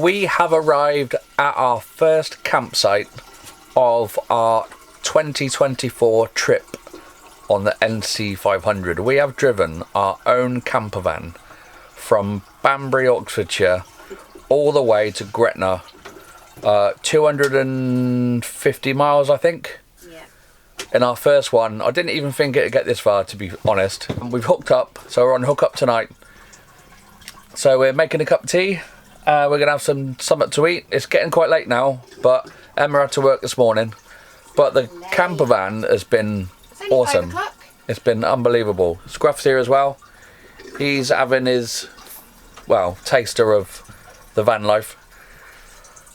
we have arrived at our first campsite of our 2024 trip on the NC500. We have driven our own camper van from Banbury, Oxfordshire, all the way to Gretna, 250 miles, I think. Yeah. In our first one. I didn't even think it'd get this far, to be honest. We've hooked up, so we're on hook up tonight. So we're making a cup of tea. We're gonna have something to eat. It's getting quite late now, but Emma had to work this morning. But the camper van has been awesome. It's been unbelievable. Scruff's here as well. He's having his, well, taster of the van life.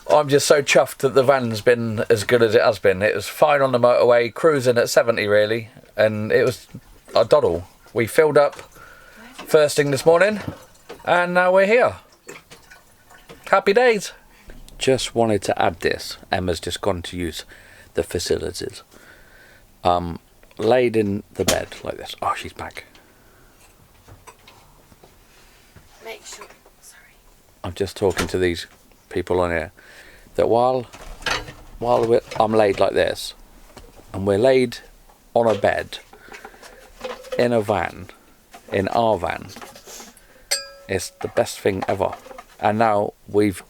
I'm just so chuffed that the van's been as good as it has been. It was fine on the motorway, cruising at 70 really, and it was a doddle. We filled up first thing this morning, and now we're here. Happy days. Just wanted to add this. Emma's just gone to use the facilities. Laid in the bed like this. Oh, she's back. Make sure. Sorry. I'm just talking to these people on here. That while I'm laid like this, and we're laid on a bed in a van, in our van, it's the best thing ever. And now we've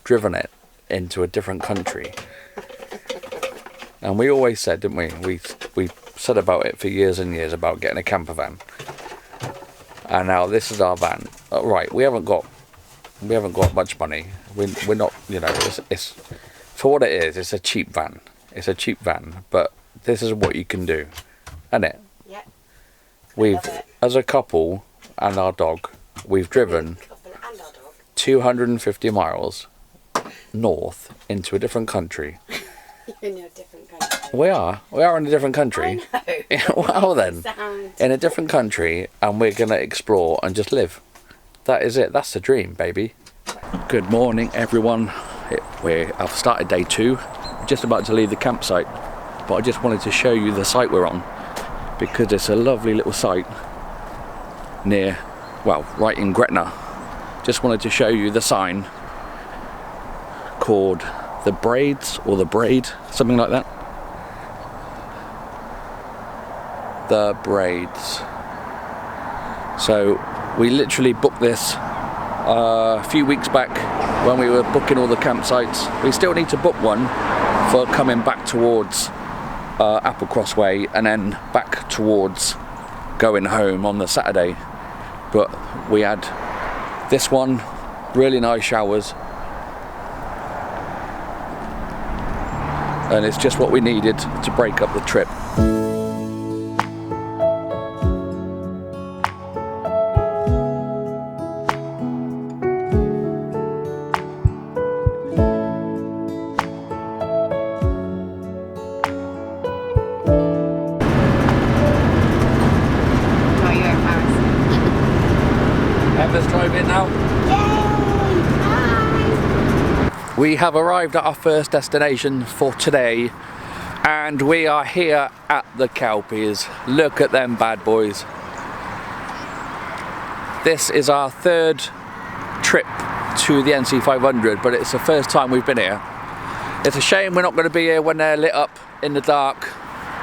driven it into a different country. And we always said, didn't we? We said about it for years and years about getting a camper van. And now this is our van. Right, we haven't got much money. We're not, you know, it's for what it is. It's a cheap van. It's a cheap van, but this is what you can do, isn't it? Yeah. We've, as a couple and our dog, we've driven 250 miles north into a different country. You're in a different country. We are in a different country. I know. Well then, in a different country, and we're gonna explore and just live. That is it. That's the dream, baby. Good morning, everyone. I've started day 2. Just about to leave the campsite, but I just wanted to show you the site we're on because it's a lovely little site near, well, right in Gretna. Just wanted to show you the sign called the Braids or the Braid, something like that. The Braids. So we literally booked this a few weeks back when we were booking all the campsites. We still need to book one for coming back towards Applecross Way and then back towards going home on the Saturday. But we had this one, really nice showers, and it's just what we needed to break up the trip. Emma's driving now. Yay! Hi! We have arrived at our first destination for today, and we are here at the Kelpies. Look at them bad boys. This is our third trip to the NC500, but it's the first time we've been here. It's a shame we're not going to be here when they're lit up in the dark,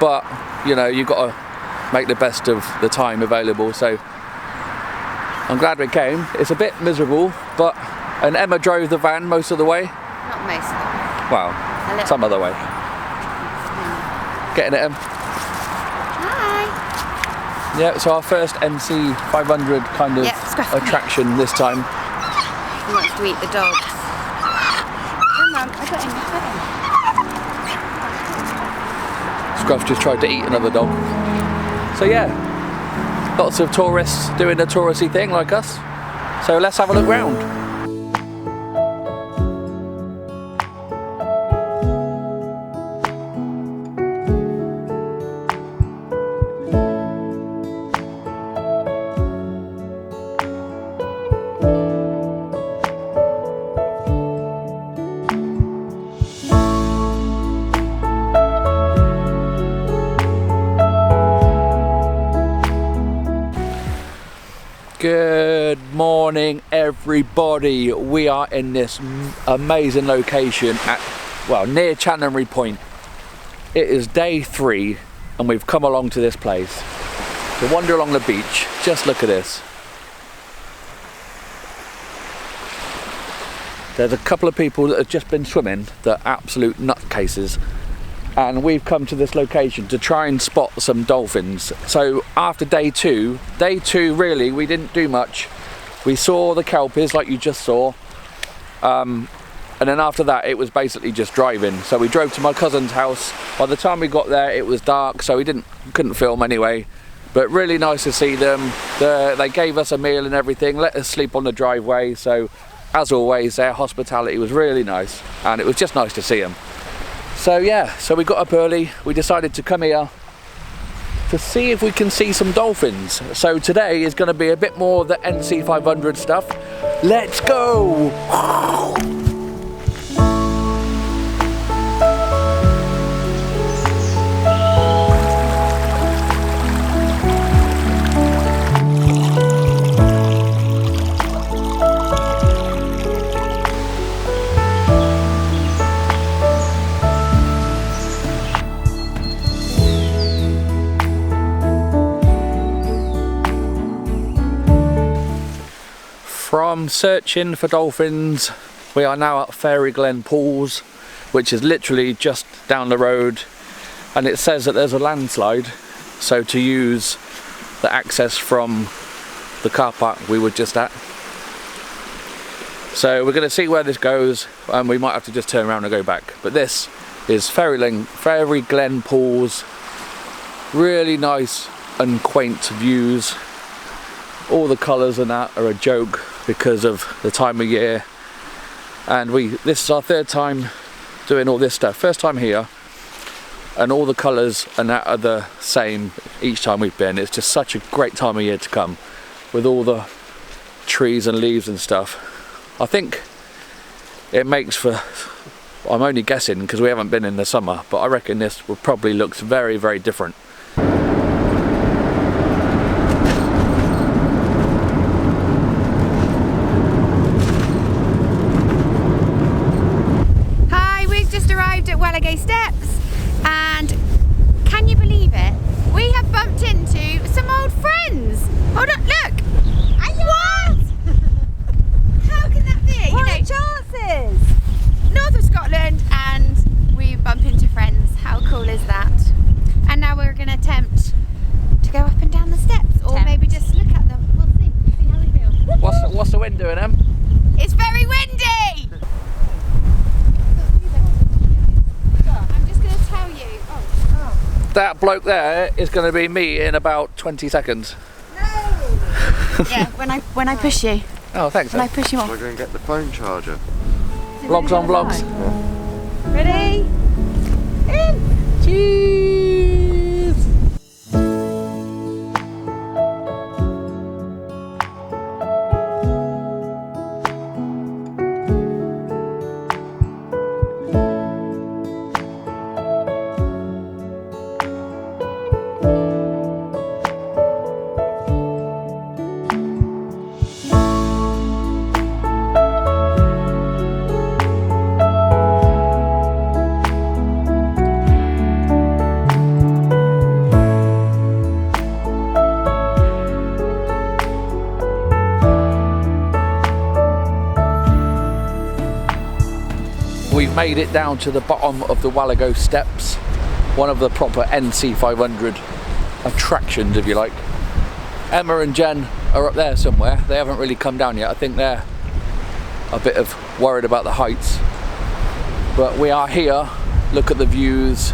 but you know, you've got to make the best of the time available, so I'm glad we came. It's a bit miserable, and Emma drove the van most of the way. Not most of the way. Well, some other way. Getting it, Em? Hi! Yeah, it's our first NC500 kind of attraction this time. He wants to eat the dogs. Come on, I got him. Scruff just tried to eat another dog. So yeah, lots of tourists doing the touristy thing like us. So let's have a look round. Good morning. morning, everybody. We are in this amazing location at, well, near Chancery Point. It is day 3 and we've come along to this place to wander along the beach. Just look at this. There's a couple of people that have just been swimming, they're absolute nutcases. And we've come to this location to try and spot some dolphins. So after day 2 really we didn't do much. We saw the kelpies like you just saw, and then after that it was basically just driving. So we drove to my cousin's house. By the time we got there it was dark, so we couldn't film anyway, but really nice to see them. They gave us a meal and everything, let us sleep on the driveway, so as always their hospitality was really nice and it was just nice to see them. So yeah, so we got up early, we decided to come here to see if we can see some dolphins. So today is going to be a bit more of the NC500 stuff. Let's go! From searching for dolphins, we are now at Fairy Glen Pools, which is literally just down the road, and it says that there's a landslide, so to use the access from the car park we were just at. So we're going to see where this goes, and we might have to just turn around and go back. But this is Fairy Glen Pools. Really nice and quaint views. All the colours and that are a joke because of the time of year, and this is our 3rd time doing all this stuff. First time here, and all the colours and that are the same each time we've been. It's just such a great time of year to come with all the trees and leaves and stuff. I think it makes for, I'm only guessing because we haven't been in the summer, but I reckon this will probably look very, very different. Steps, and can you believe it? We have bumped into some old friends. Hold on, look! What? How can that be? What are the chances? North of Scotland, and we bump into friends. How cool is that? And now we're going to attempt to go up and down the steps, or maybe just look at them. We'll see how they feel. What's the wind doing, Em? It's very windy! That bloke there is going to be me in about 20 seconds. No! Yeah, when I push you. Oh, thanks. When I push you off. Am I going to get the phone charger? Vlogs on vlogs. Ready? In! Cheese! We've made it down to the bottom of the Wallago Steps, one of the proper NC500 attractions, if you like. Emma and Jen are up there somewhere. They haven't really come down yet. I think they're a bit of worried about the heights. But we are here. Look at the views.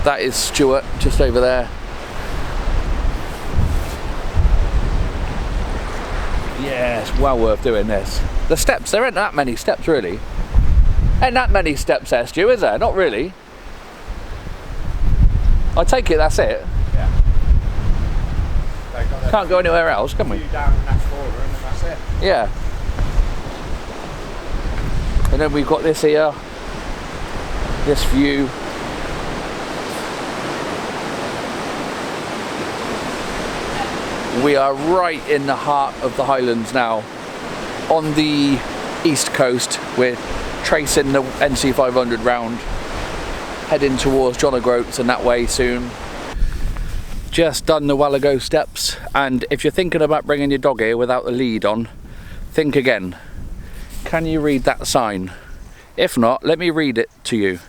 That is Stuart just over there. Yeah, it's well worth doing this. The steps, there ain't that many steps really. Ain't that many steps there, Stu, is there? Not really. I take it that's it. Yeah. Can't go anywhere else, can we? Down in that forward room and that's it. Yeah. And then we've got this here. This view. We are right in the heart of the Highlands now. On the east coast, we're tracing the NC500 round, heading towards John O'Groats and that way soon. Just done the Wallago steps, and if you're thinking about bringing your dog here without the lead on, think again. Can you read that sign? If not, let me read it to you.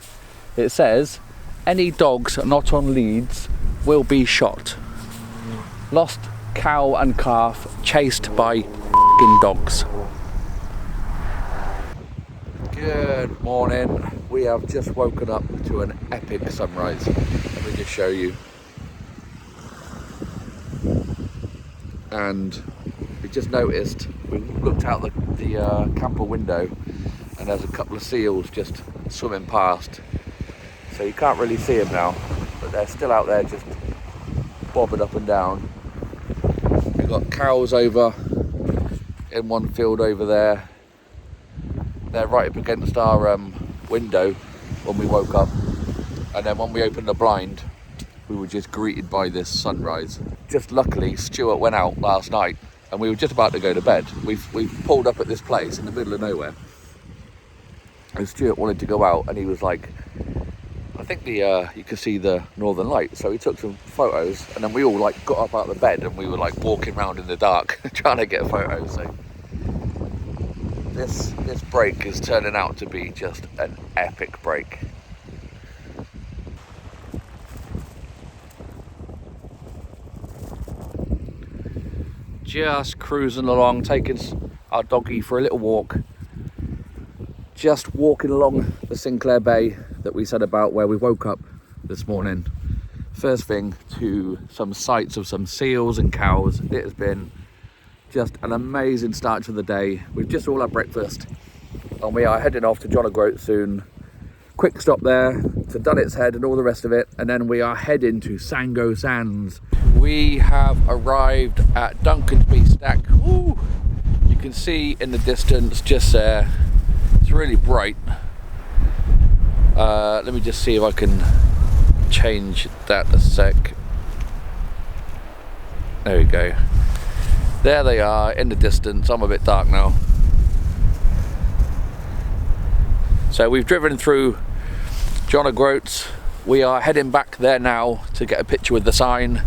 It says, any dogs not on leads will be shot. Lost cow and calf chased by f***ing dogs. Good morning. We have just woken up to an epic sunrise. Let me just show you. And we just noticed, we looked out the camper window and there's a couple of seals just swimming past. So you can't really see them now, but they're still out there just bobbing up and down. We've got cows over in one field over there. They're right up against our window when we woke up, and then when we opened the blind we were just greeted by this sunrise. Just luckily Stuart went out last night and we were just about to go to bed. We've pulled up at this place in the middle of nowhere and Stuart wanted to go out, and he was like, I think you could see the northern light, so he took some photos, and then we all like got up out of the bed and we were like walking around in the dark trying to get a photo. So this break is turning out to be just an epic break. Just cruising along, taking our doggy for a little walk. Just walking along the Sinclair Bay that we said about where we woke up this morning. First thing to some sights of some seals and cows. It has been just an amazing start to the day. We've just all had breakfast and we are heading off to John O'Groats soon. Quick stop there to Dunnett's Head and all the rest of it, and then we are heading to Sango Sands. We have arrived at Duncansby Stack. Ooh, you can see in the distance just there, it's really bright. Let me just see if I can change that a sec. There we go. There they are in the distance. I'm a bit dark now. So we've driven through John O'Groats. We are heading back there now to get a picture with the sign.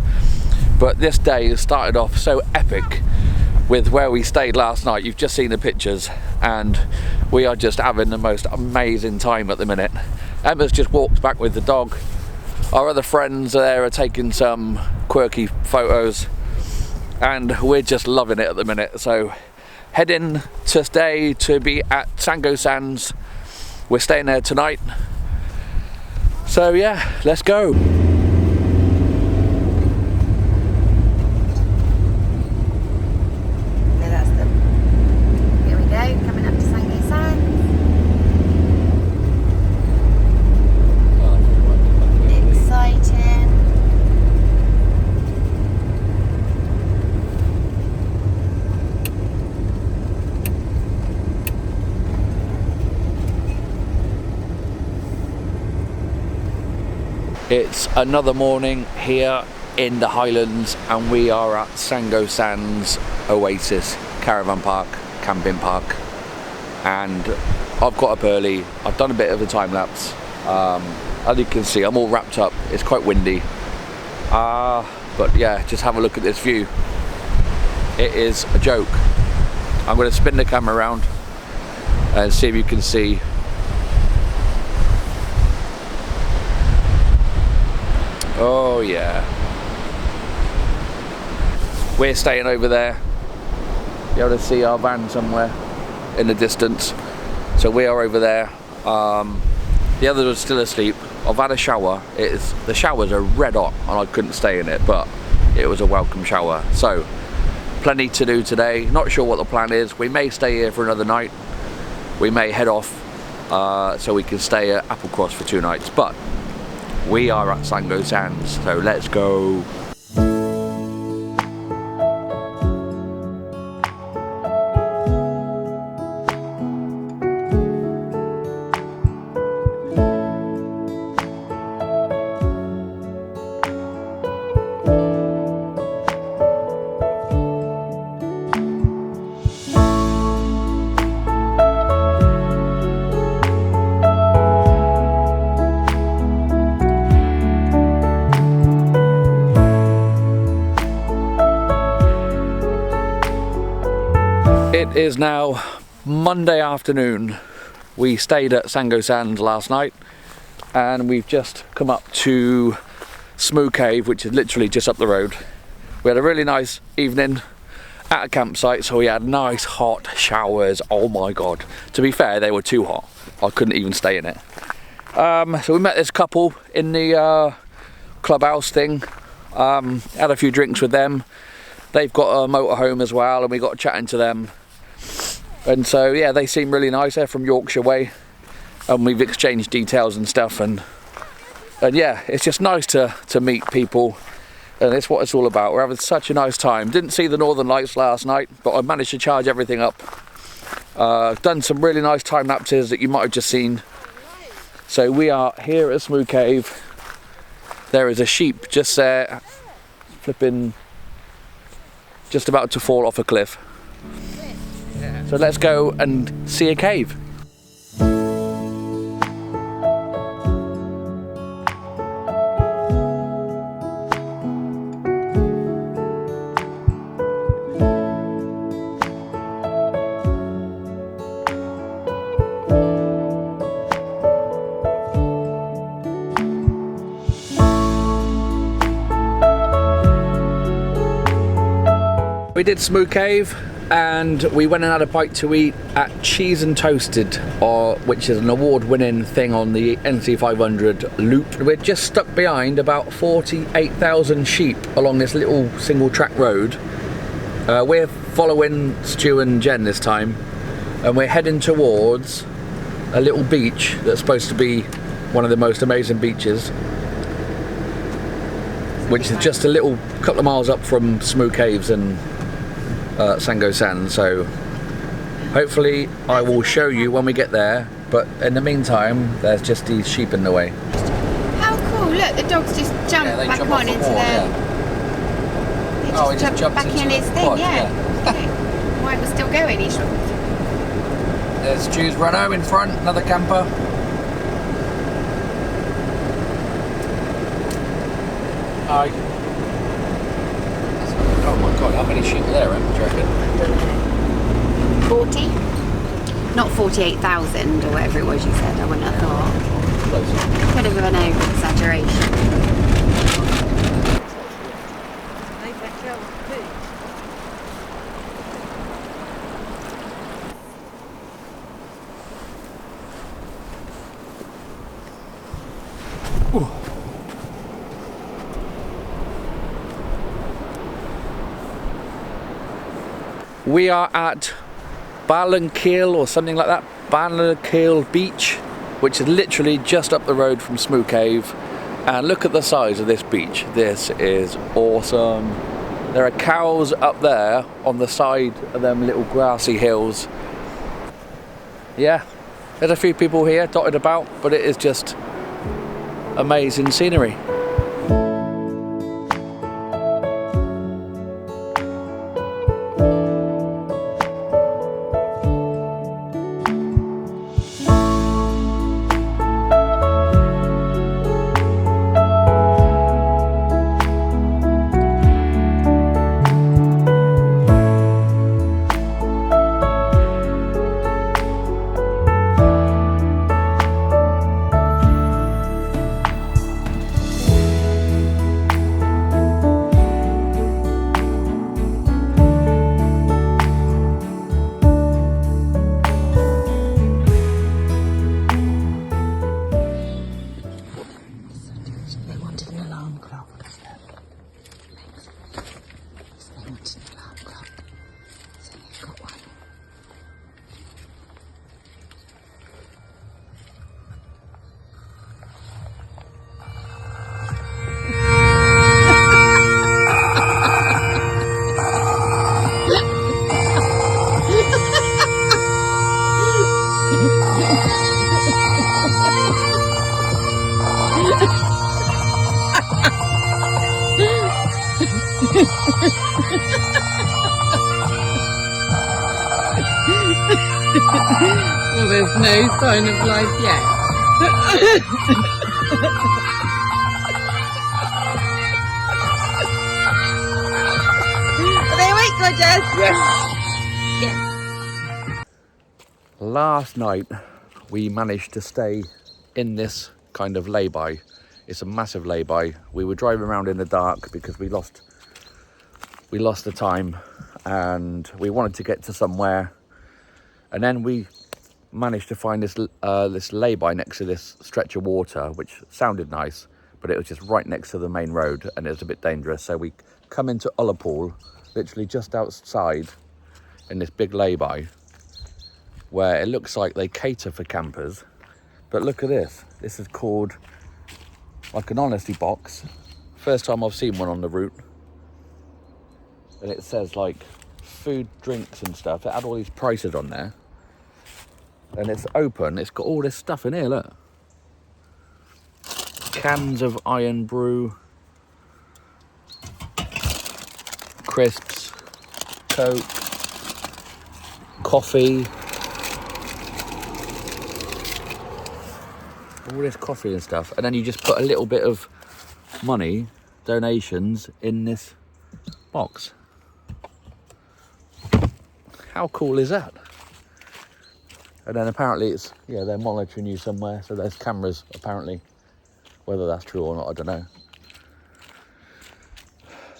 But this day has started off so epic with where we stayed last night. You've just seen the pictures and we are just having the most amazing time at the minute. Emma's just walked back with the dog. Our other friends there are taking some quirky photos and we're just loving it at the minute. So heading today to be at Sango Sands. We're staying there tonight. So yeah, let's go. It's another morning here in the Highlands and we are at Sango Sands Oasis Caravan Park, Camping Park, and I've got up early. I've done a bit of a time lapse. As you can see, I'm all wrapped up. It's quite windy, but yeah, just have a look at this view. It is a joke. I'm going to spin the camera around and see if you can see. Oh yeah. We're staying over there. You're able to see our van somewhere in the distance. So we are over there. The others are still asleep. I've had a shower. The showers are red hot and I couldn't stay in it, but it was a welcome shower. So plenty to do today. Not sure what the plan is. We may stay here for another night. We may head off so we can stay at Applecross for 2 nights. But we are at Sango Sands, so let's go. It is now Monday afternoon. We stayed at Sango Sands last night and we've just come up to Smoo Cave, which is literally just up the road. We had a really nice evening at a campsite, so we had nice hot showers. Oh my god, to be fair, they were too hot. I couldn't even stay in it. So we met this couple in the clubhouse thing, had a few drinks with them. They've got a motorhome as well, and we got chatting to them. And so yeah, they seem really nice. They're from Yorkshire way, and we've exchanged details and stuff, and yeah, it's just nice to meet people, and it's what it's all about. We're having such a nice time. Didn't see the Northern Lights last night, but I managed to charge everything up. Done some really nice time lapses that you might have just seen. So we are here at Smoo Cave. There is a sheep just there, flipping, just about to fall off a cliff. So let's go and see a cave. We did Smoo Cave and we went and had a bite to eat at Cheese and Toasted, which is an award-winning thing on the NC500 loop. We're just stuck behind about 48,000 sheep along this little single track road. We're following Stu and Jen this time, and we're heading towards a little beach that's supposed to be one of the most amazing beaches, which is just a little couple of miles up from Smoo Caves and Sango Sands. So hopefully I will show you when we get there, but in the meantime there's just these sheep in the way. How cool, look, the dogs just jump back on into their... They just jump back in his thing, yeah. Why we're still going, he's... There's Stu's Renault in front, another camper. Hi. Oh my god, how many sheep are there, do you reckon? 40? Not 48,000 or whatever it was you said, I wouldn't have thought. Close. Could have been an over-exaggeration. We are at Ballankill or something like that, Ballankill Beach, which is literally just up the road from Smoo Cave. And look at the size of this beach. This is awesome. There are cows up there on the side of them little grassy hills. Yeah, there's a few people here dotted about, but it is just amazing scenery. Well, there's no sign of life yet. Are they awake, gorgeous? Yes. Yes. Last night we managed to stay in this kind of lay-by. It's a massive lay-by. We were driving around in the dark because we lost the time and we wanted to get to somewhere, and then we managed to find this lay-by next to this stretch of water, which sounded nice, but it was just right next to the main road and it was a bit dangerous. So we come into Ullapool, literally just outside, in this big lay-by where it looks like they cater for campers. But look at this. This is called like an honesty box. First time I've seen one on the route. And it says like food, drinks and stuff. It had all these prices on there. And it's open. It's got all this stuff in here, look. Cans of Iron Brew. Crisps. Coke. Coffee. All this coffee and stuff, and then you just put a little bit of money, donations, in this box. How cool is that? And then apparently it's, yeah, they're monitoring you somewhere, so there's cameras apparently. Whether that's true or not, I don't know.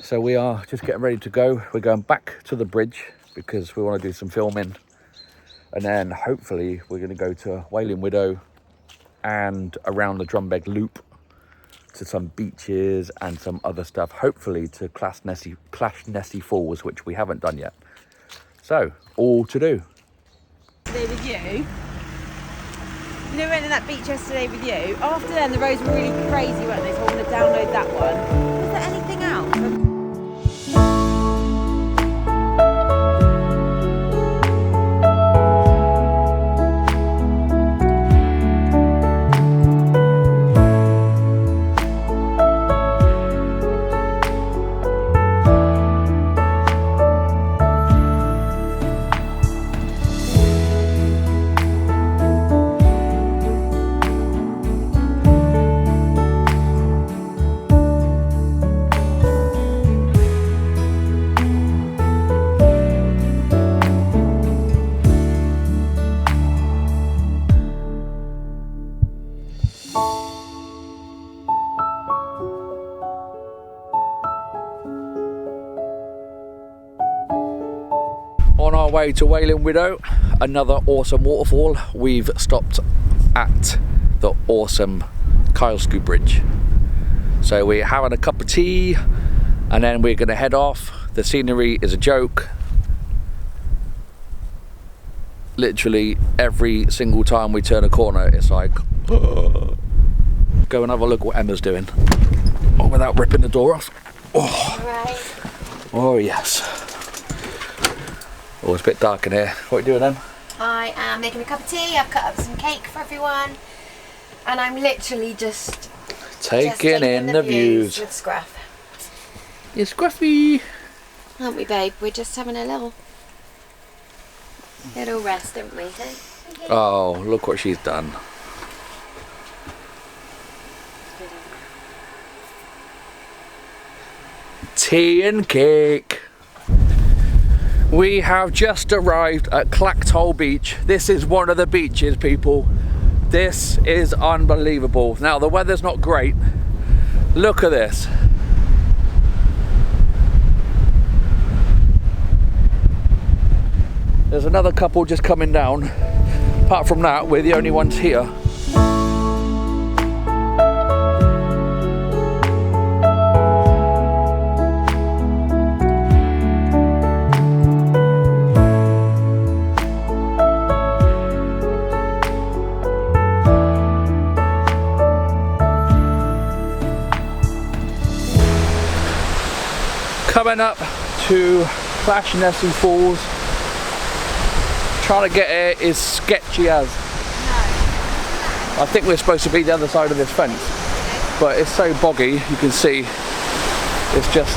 So we are just getting ready to go. We're going back to the bridge because we want to do some filming, and then hopefully we're going to go to Wailing Widow and around the Drumbeg Loop to some beaches and some other stuff, hopefully to Clash Nessie Falls, which we haven't done yet. So, all to do. Yesterday with you. You know, we went to that beach yesterday with you. After then, the roads were really crazy, weren't they? So I want to download that one. Is there anything else? On our way to Wailing Widow, another awesome waterfall. We've stopped at the awesome Kylesku Bridge. So we're having a cup of tea and then we're going to head off. The scenery is a joke. Literally every single time we turn a corner, it's like, go and have a look what Emma's doing. Oh, without ripping the door off. Oh, Right. oh yes. Oh, it's a bit dark in here. What are you doing then? I am making a cup of tea. I've cut up some cake for everyone, and I'm literally just Taking in the views. with Scruff. You're scruffy. Aren't we, babe? We're just having a little rest, don't we? Oh, look what she's done. Tea and cake. We have just arrived at Clacktole Beach. This is one of the beaches, people. This is unbelievable. Now, the weather's not great. Look at this. There's another couple just coming down. Apart from that, we're the only ones here. Coming up to Clash Nessie Falls. Trying to get here is sketchy as. I think we're supposed to be the other side of this fence, but it's so boggy, you can see it's just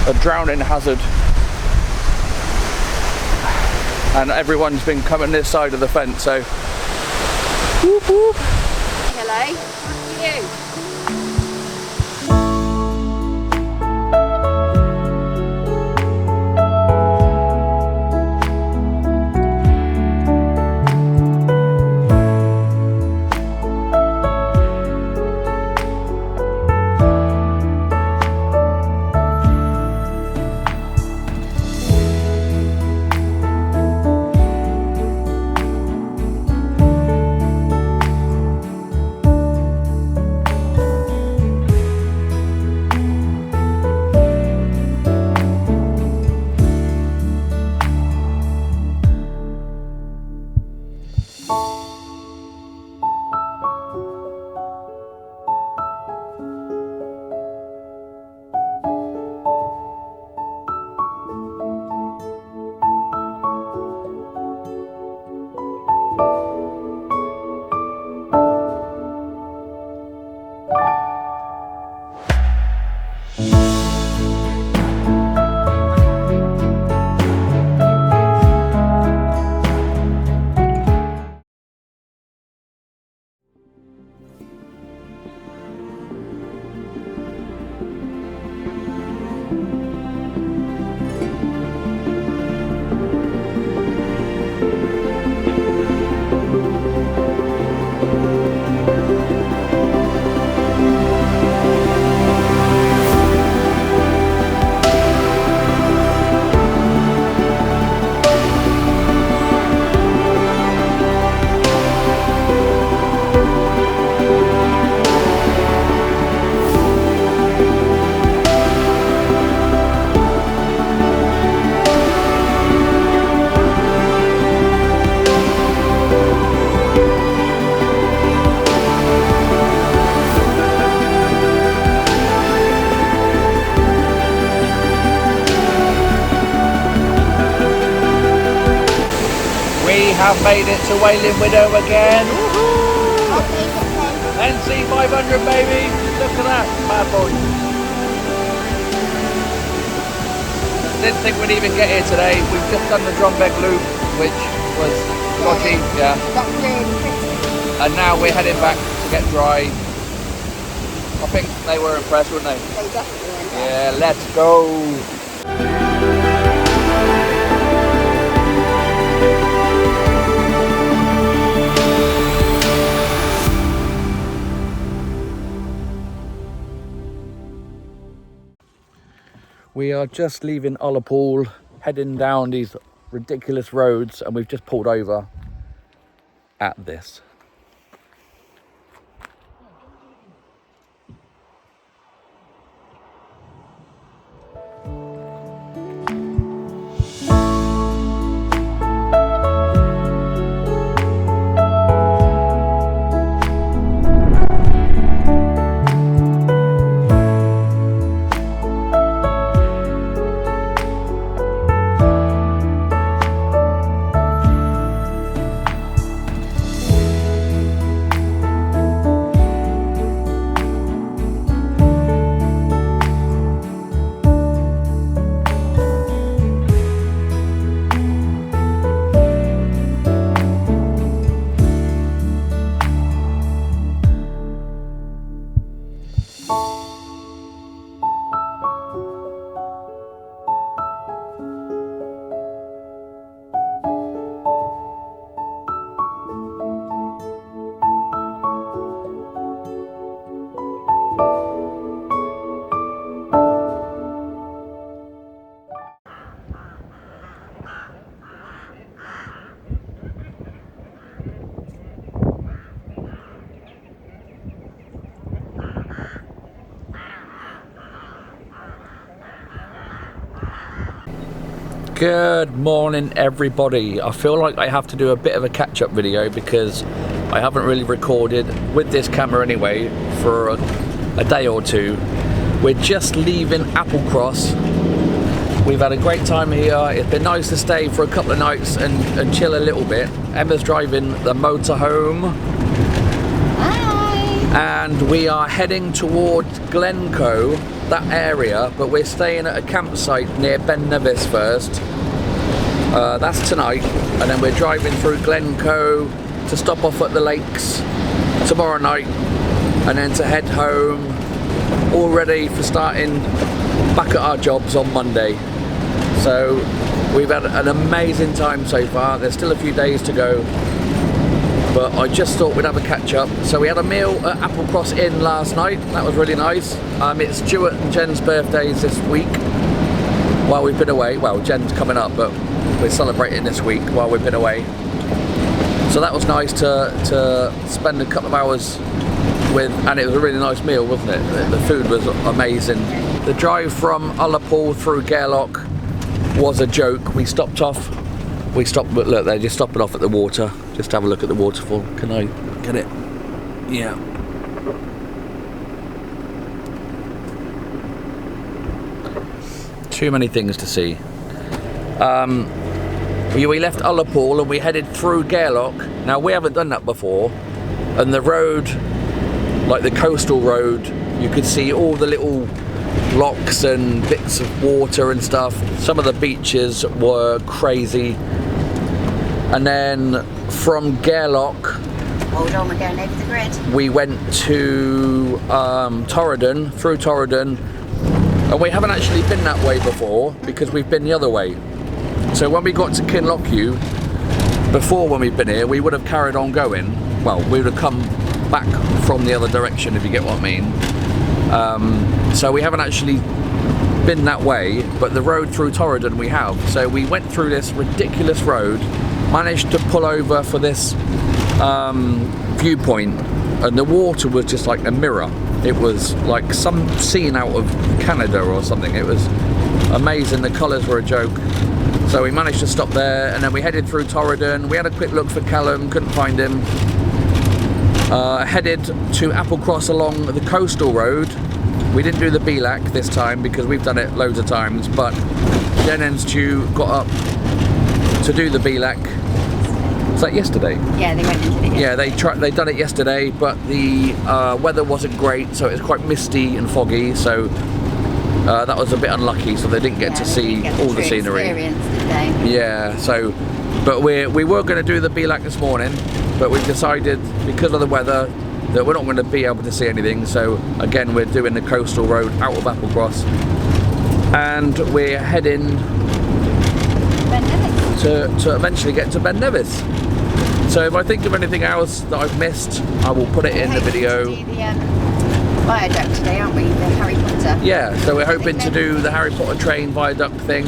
a drowning hazard. And everyone's been coming this side of the fence, so whoop whoop. Hello, how are you? have made it to Wailing Widow again. NC500 baby, look at that bad boy. Didn't think we'd even get here today. We've just done the Drumbeck loop, which was dodgy, yeah. And now we're heading back to get dry. I think they were impressed, weren't they? They definitely were impressed. Yeah, let's go. We are just leaving Ullapool, heading down these ridiculous roads, and we've just pulled over at this. Good morning everybody. I feel like I have to do a bit of a catch-up video because I haven't really recorded with this camera anyway for a day or two. We're just leaving Applecross. We've had a great time here. It's been nice to stay for a couple of nights and chill a little bit. Emma's driving the motorhome. Hi. And we are heading towards Glencoe, that area, but we're staying at a campsite near Ben Nevis first. That's tonight, and then we're driving through Glencoe to stop off at the lakes tomorrow night, and then to head home, all ready for starting back at our jobs on Monday. So we've had an amazing time so far. There's still a few days to go, but I just thought we'd have a catch up. So we had a meal at Applecross Inn last night. That was really nice. It's Stuart and Jen's birthdays this week while we've been away. Well, Jen's coming up, but we're celebrating this week while we've been away. So that was nice to spend a couple of hours with, and it was a really nice meal, wasn't it? The food was amazing. The drive from Ullapool through Gairloch was a joke. We stopped off. But look, they're just stopping off at the water. Just have a look at the waterfall. Can I get it? Yeah. Too many things to see. We left Ullapool and we headed through Gairloch. Now we haven't done that before, and the road, like the coastal road, you could see all the little locks and bits of water and stuff. Some of the beaches were crazy. And then from Gairloch, Hold on, we're going over the grid. we went to Torridon, through Torridon, and we haven't actually been that way before because we've been the other way. So when we got to Kinlochew, before when we've been here, we would have carried on going. Well, we would have come back from the other direction, if you get what I mean. So we haven't actually been that way, but the road through Torridon we have. So we went through this ridiculous road, managed to pull over for this viewpoint, and the water was just like a mirror. It was like some scene out of Canada or something. It was amazing. The colours were a joke. So we managed to stop there, and then we headed through Torridon. We had a quick look for Callum, couldn't find him. Headed to Applecross along the coastal road. We didn't do the Belac this time because we've done it loads of times, but Jen and Stu got up to do the Belac. It's that yesterday? Yeah, they went into it yesterday. Yeah, they done it yesterday, but the weather wasn't great, so it was quite misty and foggy, so that was a bit unlucky, so they didn't get to see all the scenery. Experience, did they? Yeah, so, but we were going to do the BLAC this morning, but we've decided, because of the weather, that we're not going to be able to see anything, so again we're doing the coastal road out of Applecross, and we're heading to eventually get to Ben Nevis. So if I think of anything else that I've missed, I will put it in the video. To do the viaduct today, aren't we? The Harry Potter. Yeah, so we're hoping to do the Harry Potter train viaduct thing,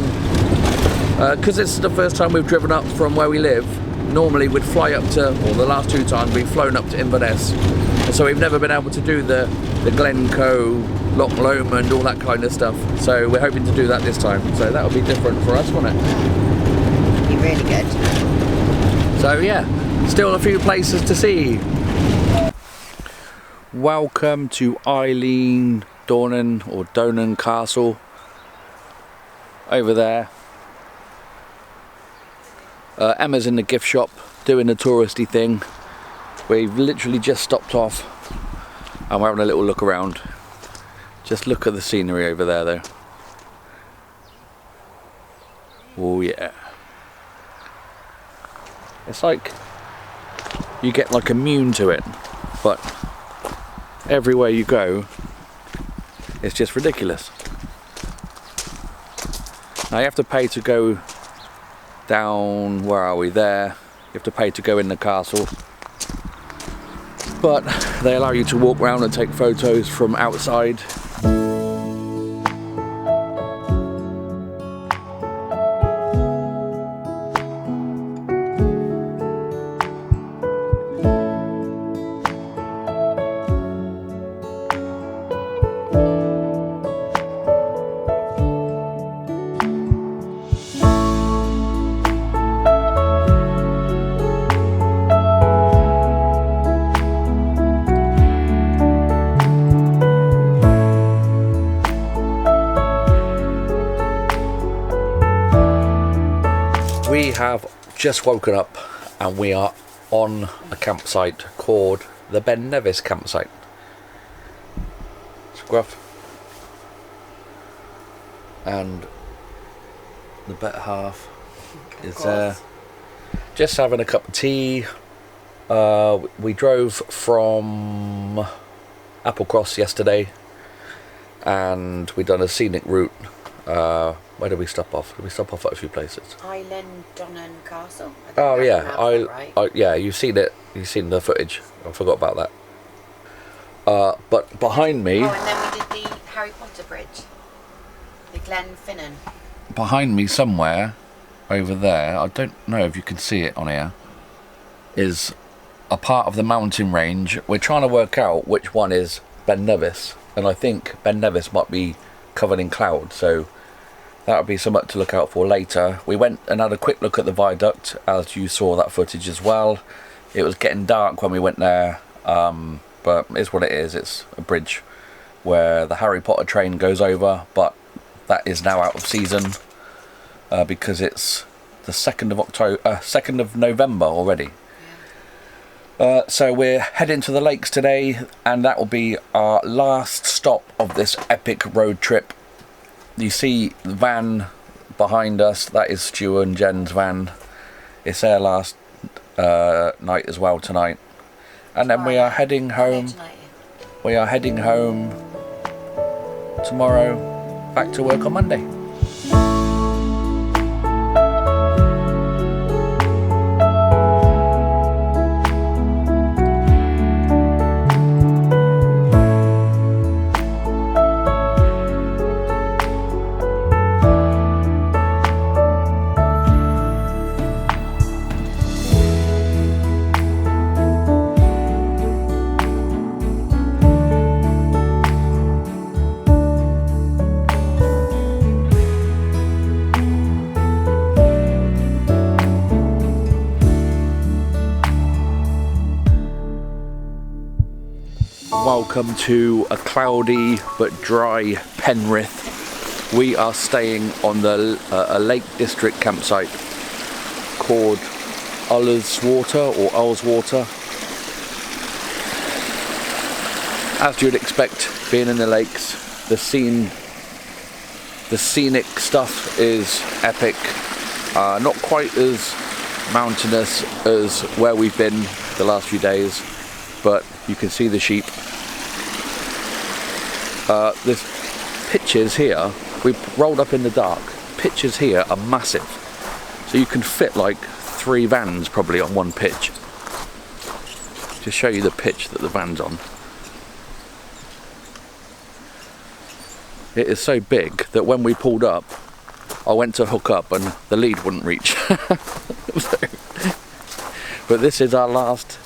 because this is the first time we've driven up from where we live. Normally we'd fly up to, or the last 2 times we've flown up to Inverness, and so we've never been able to do the Glencoe, Loch Lomond, all that kind of stuff. So we're hoping to do that this time. So that'll be different for us, won't it? Be really good. So yeah, still a few places to see. Welcome to Eileen Donan Castle. Over there. Emma's in the gift shop doing the touristy thing. We've literally just stopped off and we're having a little look around. Just look at the scenery over there though. Oh yeah. It's like you get like immune to it, but everywhere you go it's just ridiculous. Now you have to pay to go down, where are we, there. You have to pay to go in the castle, but they allow you to walk around and take photos from outside. We have just woken up and we are on a campsite called the Ben Nevis campsite. Scruff. And the better half is there. Just having a cup of tea. We drove from Applecross yesterday and we done a scenic route. Where did we stop off? Did we stop off at a few places? Eileen Donan Castle. Oh yeah, yeah. You've seen it. You've seen the footage. I forgot about that. But behind me. Oh, and then we did the Harry Potter bridge, the Glenfinnan. Behind me, somewhere over there, I don't know if you can see it on here, is a part of the mountain range. We're trying to work out which one is Ben Nevis, and I think Ben Nevis might be covered in cloud, so that would be something to look out for later. We went and had a quick look at the viaduct, as you saw that footage as well. It was getting dark when we went there, but it's what it is. It's a bridge where the Harry Potter train goes over, but that is now out of season because it's the 2nd of November already. So we're heading to the lakes today, and that will be our last stop of this epic road trip. You see the van behind us, that is Stu and Jen's van. It's their last night as well tonight. And then we are heading home. We are heading home tomorrow, back to work on Monday. Welcome to a cloudy but dry Penrith. We are staying on the a Lake District campsite called Ullswater or Ullswater. As you'd expect, being in the lakes, the scenic stuff is epic. Not quite as mountainous as where we've been the last few days, but you can see the sheep. There's pitches here. We've rolled up in the dark. Pitches here are massive, so you can fit like 3 vans probably on one pitch. To show you the pitch that the van's on. It is so big that when we pulled up, I went to hook up and the lead wouldn't reach. But this is our last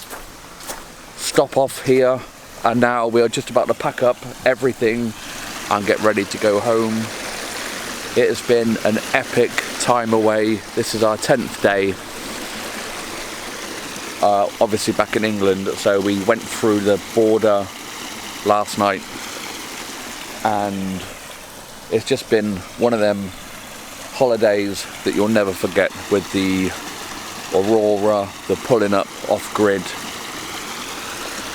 stop off here, and now we are just about to pack up everything and get ready to go home. It has been an epic time away. This is our 10th day. Obviously back in England, so we went through the border last night, and it's just been one of them holidays that you'll never forget, with the aurora, the pulling up off grid,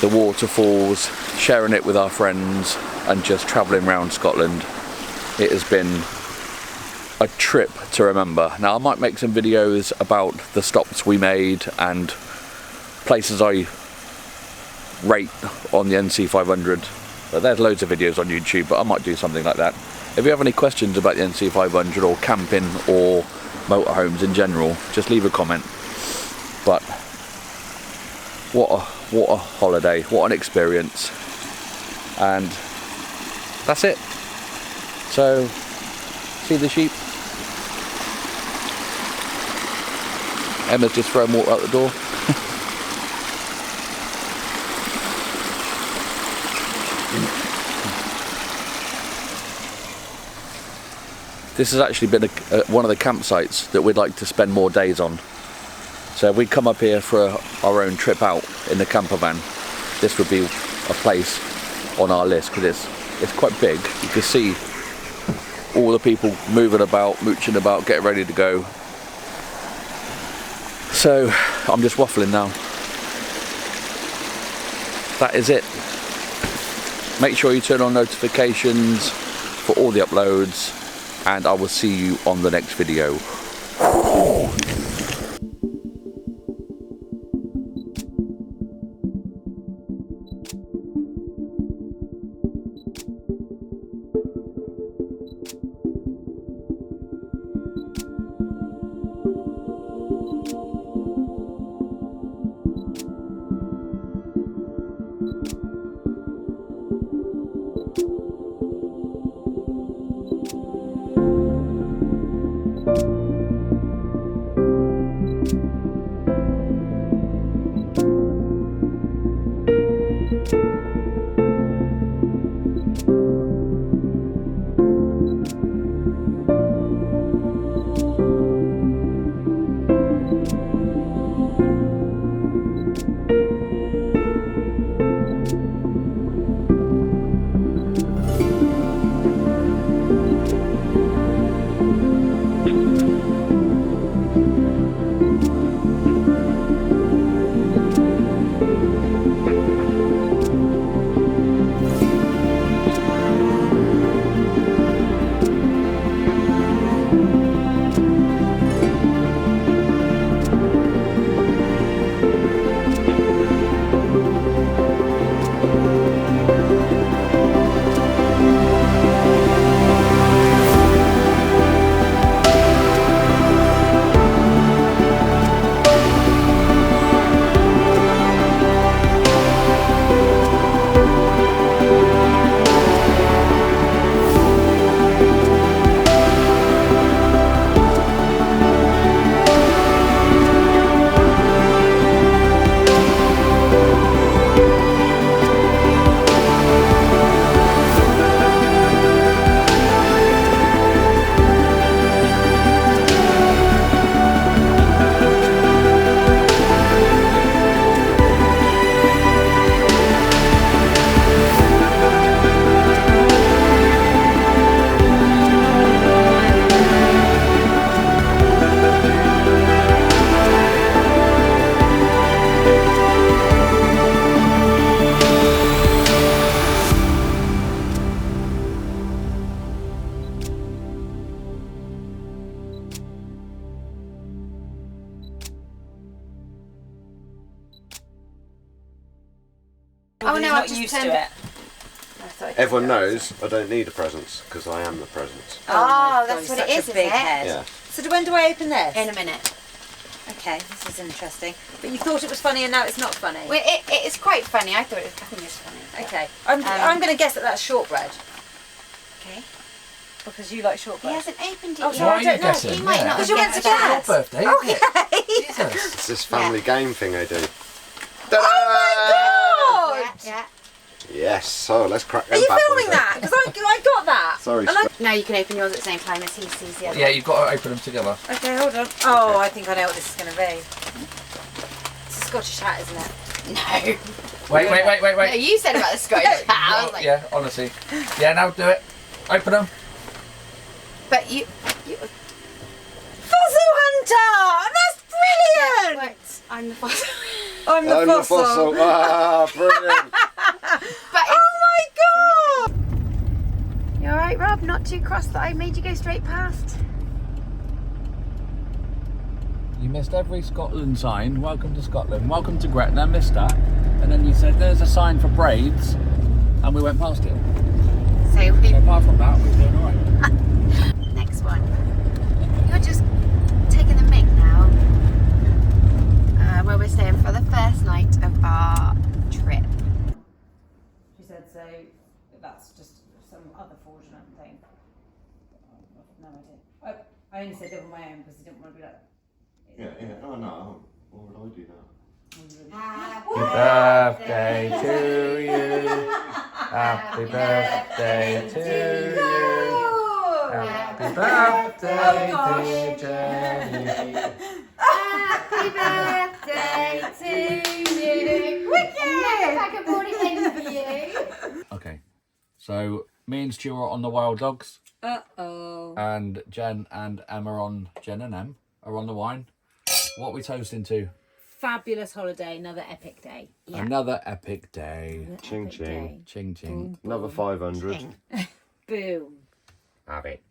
the waterfalls, sharing it with our friends, and just travelling around Scotland. It has been a trip to remember. Now I might make some videos about the stops we made and places I rate on the NC500. But there's loads of videos on YouTube, but I might do something like that. If you have any questions about the NC500 or camping or motorhomes in general, just leave a comment. But what a holiday, what an experience. And that's it. So, see the sheep? Emma's just throwing water out the door. This has actually been one of the campsites that we'd like to spend more days on. So if we come up here for our own trip out in the camper van, this would be a place on our list, because it's quite big. You can see all the people moving about, mooching about, getting ready to go. So I'm just waffling now. That is it. Make sure you turn on notifications for all the uploads, and I will see you on the next video. Oh no, He's I've not just used turned to it. Everyone knows I don't need a presents because I am the presents. Oh, my that's God, what he's it such is, a big is it? head. Yeah. So when do I open this? In a minute. Okay, this is interesting. But you thought it was funny and now it's not funny. Well, it is quite funny. I think it's funny. Okay, I'm going to guess that that's shortbread Okay. because you like He shortbread. hasn't opened it Oh, yet. sorry, I don't know. He might not. Because you went to guessed bed. Your birthday, isn't it? Jesus. It's this family game thing I do. Oh my God! Yeah. Yes, so let's crack Are them you bad filming boys that? Because I got that. Sorry, And I- Now you can open yours at the same time as he sees the other. Yeah, you've got to open them together. Okay, hold on. Oh, I think I know what this is going to be. It's a Scottish hat, isn't it? No. Wait. No, you said about the Scottish hat. I was like, Yeah, honestly. Yeah, now do it. Open them. but you Fossil Hunter! That's brilliant! worked. I'm the fossil. I'm the I'm fossil. the fossil. Ah, brilliant. But Oh my God! you all right, Rob? Not too cross that I made you go straight past. You missed every Scotland sign. Welcome to Scotland. Welcome to Gretna. Missed that. And then you said there's a sign for braids, and we went past it. So So apart from that, we're doing all right. next one. You're just taking the mick now. Where we're staying for the first night of our trip. She said, so that's just some other fraudulent thing. No idea. I only said it on my own because I didn't want to be like. Yeah. Oh no. Why would I do that? Birthday to you. Happy birthday to you. Happy birthday, dear Jenny. Happy birthday to you. Wicked! I brought it in for you. Okay, so me and Stu are on the Wild Dogs, Uh-oh. and Jen and Emma Jen and Em are on the wine. What are we toasting to? Fabulous holiday, another epic day. Another epic day. Ching ching. Ching ching. Another 500. Boom. Have it.